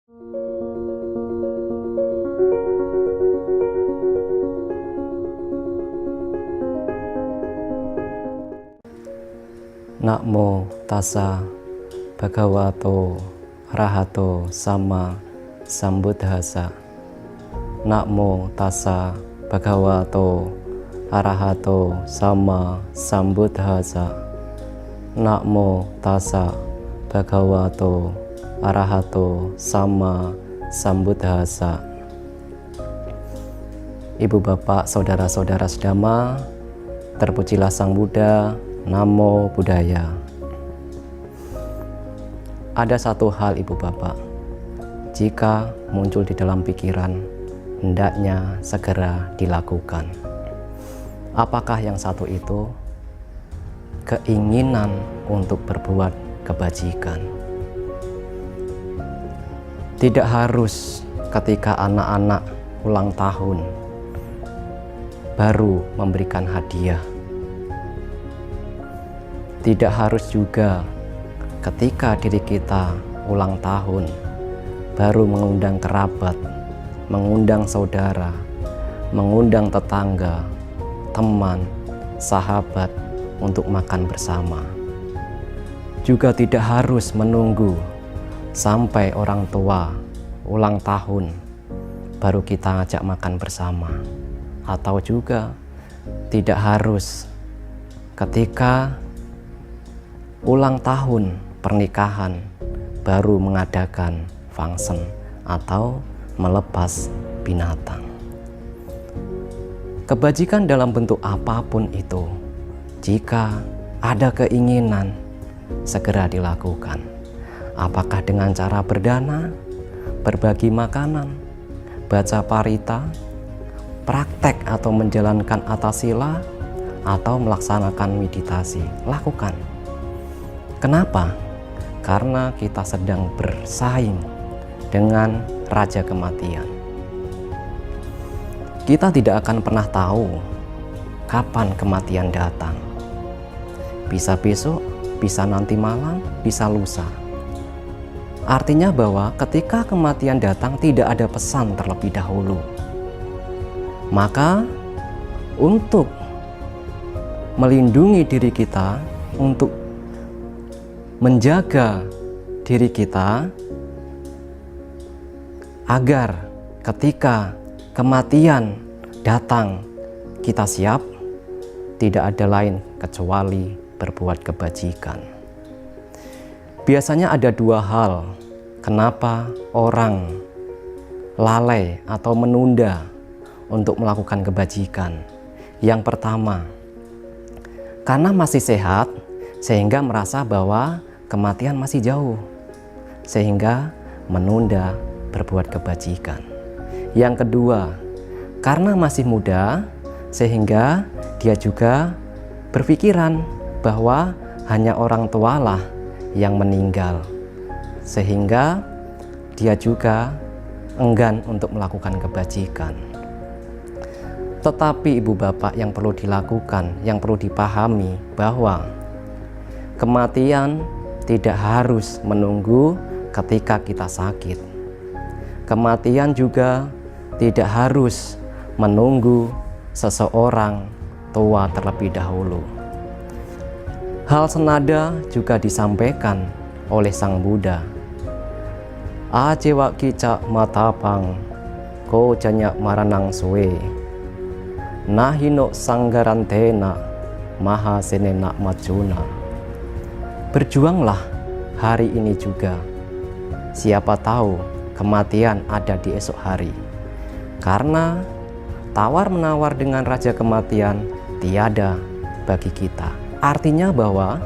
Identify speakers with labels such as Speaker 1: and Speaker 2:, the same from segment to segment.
Speaker 1: Namo tassa bhagavato arahato sama sambuddhassa. Namo tassa bhagavato arahato sama sambuddhassa. Namo tassa bhagavato arahato sama sambuddhassa. Ibu bapak saudara-saudara sedama, terpujilah Sang Buddha. Namo Buddhaya. Ada satu hal ibu bapak, jika muncul di dalam pikiran, hendaknya segera dilakukan. Apakah yang satu itu? Keinginan untuk berbuat kebajikan. Tidak harus ketika anak-anak ulang tahun baru memberikan hadiah. Tidak harus juga ketika diri kita ulang tahun baru mengundang kerabat, mengundang saudara, mengundang tetangga, teman, sahabat untuk makan bersama. Juga tidak harus menunggu sampai orang tua ulang tahun baru kita ajak makan bersama. Atau juga tidak harus ketika ulang tahun pernikahan baru mengadakan function atau melepas binatang. Kebajikan dalam bentuk apapun itu, jika ada keinginan, segera dilakukan. Apakah dengan cara berdana, berbagi makanan, baca parita, praktek atau menjalankan atasila, atau melaksanakan meditasi, lakukan. Kenapa? Karena kita sedang bersaing dengan Raja Kematian. Kita tidak akan pernah tahu kapan kematian datang. Bisa besok, bisa nanti malam, bisa lusa. Artinya bahwa ketika kematian datang tidak ada pesan terlebih dahulu. Maka untuk melindungi diri kita, untuk menjaga diri kita agar ketika kematian datang kita siap, tidak ada lain kecuali berbuat kebajikan. Biasanya ada dua hal kenapa orang lalai atau menunda untuk melakukan kebajikan. Yang pertama, karena masih sehat sehingga merasa bahwa kematian masih jauh, sehingga menunda berbuat kebajikan. Yang kedua, karena masih muda, sehingga dia juga berpikiran bahwa hanya orang tualah yang meninggal, sehingga dia juga enggan untuk melakukan kebajikan. Tetapi ibu bapak, yang perlu dilakukan, yang perlu dipahami bahwa kematian tidak harus menunggu ketika kita sakit. Kematian juga tidak harus menunggu seseorang tua terlebih dahulu. Hal senada juga disampaikan oleh Sang Buddha. Ajewa kica matapang ko janyak maranang suwe nahino sanggarantena maha senena macuna. Berjuanglah hari ini juga. Siapa tahu kematian ada di esok hari. Karena tawar-menawar dengan Raja Kematian tiada bagi kita. Artinya bahwa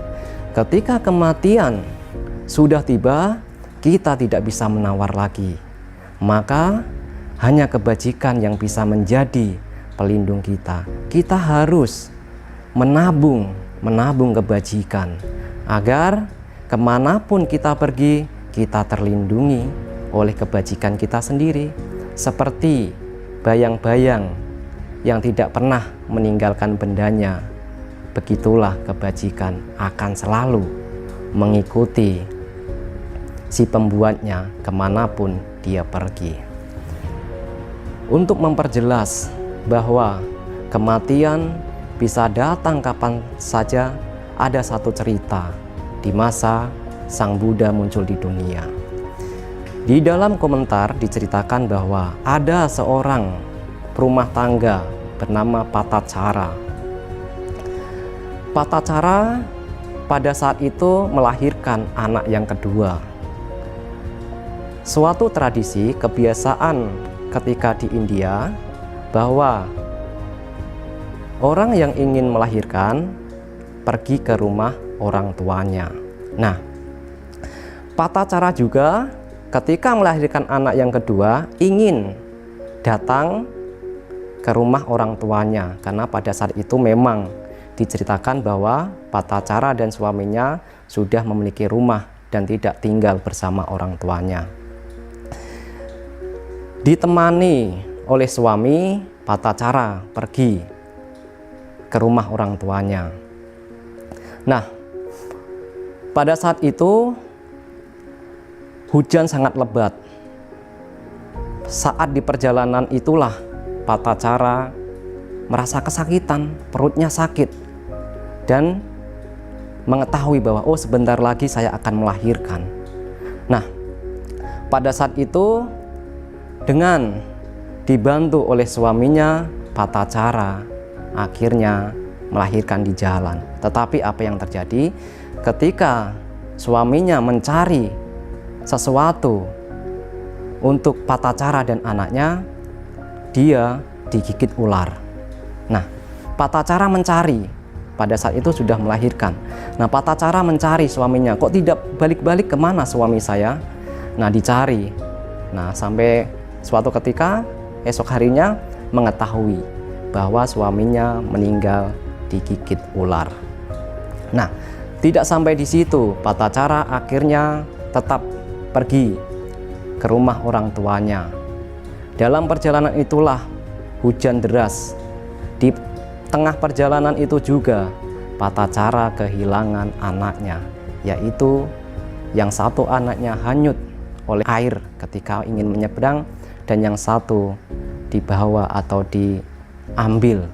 Speaker 1: ketika kematian sudah tiba, kita tidak bisa menawar lagi. Maka hanya kebajikan yang bisa menjadi pelindung kita. Kita harus menabung kebajikan, agar kemanapun kita pergi, kita terlindungi oleh kebajikan kita sendiri. Seperti bayang-bayang yang tidak pernah meninggalkan bendanya, begitulah kebajikan akan selalu mengikuti si pembuatnya kemanapun dia pergi. Untuk memperjelas bahwa kematian bisa datang kapan saja, ada satu cerita di masa Sang Buddha muncul di dunia. Di dalam komentar diceritakan bahwa ada seorang perumah tangga bernama Patacara. Patacara pada saat itu melahirkan anak yang kedua. Suatu tradisi kebiasaan ketika di India bahwa orang yang ingin melahirkan pergi ke rumah orang tuanya. Nah, Patacara juga ketika melahirkan anak yang kedua ingin datang ke rumah orang tuanya, karena pada saat itu memang diceritakan bahwa Patacara dan suaminya sudah memiliki rumah dan tidak tinggal bersama orang tuanya. Ditemani oleh suami, Patacara pergi ke rumah orang tuanya. Nah, pada saat itu hujan sangat lebat. Saat di perjalanan itulah Patacara merasa kesakitan, perutnya sakit, dan mengetahui bahwa oh sebentar lagi saya akan melahirkan. Nah, pada saat itu dengan dibantu oleh suaminya, Patacara akhirnya melahirkan di jalan. Tetapi apa yang terjadi ketika suaminya mencari sesuatu untuk Patacara dan anaknya, dia digigit ular. Nah, Patacara mencari, pada saat itu sudah melahirkan. Nah, Patacara mencari suaminya, kok tidak balik-balik, kemana suami saya? Nah, dicari. Nah, sampai suatu ketika esok harinya mengetahui bahwa suaminya meninggal digigit ular. Nah, tidak sampai di situ, Patacara akhirnya tetap pergi ke rumah orang tuanya. Dalam perjalanan itulah hujan deras. Di tengah perjalanan itu juga Patacara kehilangan anaknya, yaitu yang satu anaknya hanyut oleh air ketika ingin menyeberang, dan yang satu dibawa atau diambil,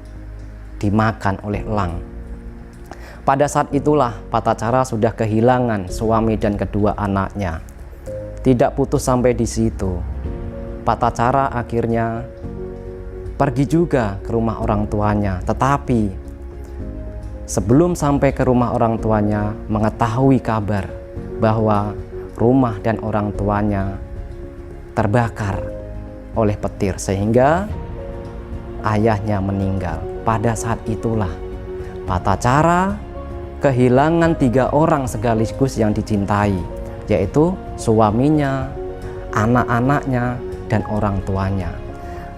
Speaker 1: dimakan oleh elang. Pada saat itulah Patacara sudah kehilangan suami dan kedua anaknya. Tidak putus sampai di situ, Patacara akhirnya pergi juga ke rumah orang tuanya. Tetapi sebelum sampai ke rumah orang tuanya, mengetahui kabar bahwa rumah dan orang tuanya terbakar oleh petir, sehingga ayahnya meninggal. Pada saat itulah Patacara kehilangan 3 orang sekaligus yang dicintai, yaitu suaminya, anak-anaknya, dan orang tuanya.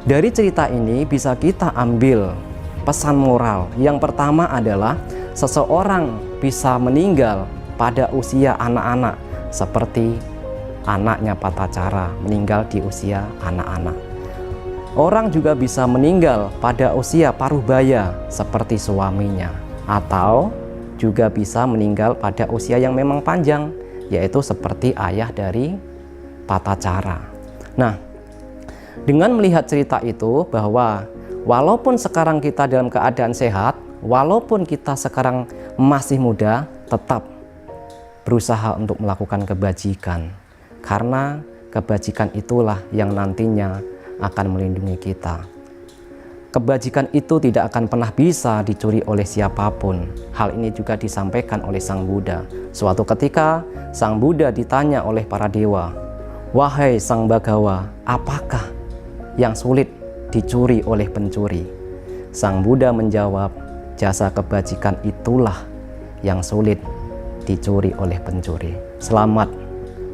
Speaker 1: Dari cerita ini bisa kita ambil pesan moral. Yang pertama adalah seseorang bisa meninggal pada usia anak-anak, seperti anaknya Patacara meninggal di usia anak-anak. Orang juga bisa meninggal pada usia paruh baya seperti suaminya, atau juga bisa meninggal pada usia yang memang panjang, yaitu seperti ayah dari Patacara. Nah, dengan melihat cerita itu bahwa walaupun sekarang kita dalam keadaan sehat, walaupun kita sekarang masih muda, tetap berusaha untuk melakukan kebajikan, karena kebajikan itulah yang nantinya akan melindungi kita. Kebajikan itu tidak akan pernah bisa dicuri oleh siapapun. Hal ini juga disampaikan oleh Sang Buddha. Suatu ketika Sang Buddha ditanya oleh para dewa, "Wahai Sang Bagawa, apakah yang sulit dicuri oleh pencuri?" Sang Buddha menjawab, "Jasa kebajikan itulah yang sulit dicuri oleh pencuri." Selamat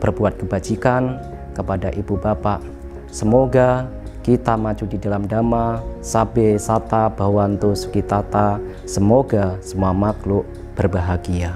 Speaker 1: berbuat kebajikan kepada ibu bapak. Semoga kita maju di dalam Dhamma, Sabbe Sata Bhavantu Sukhitata. Semoga semua makhluk berbahagia.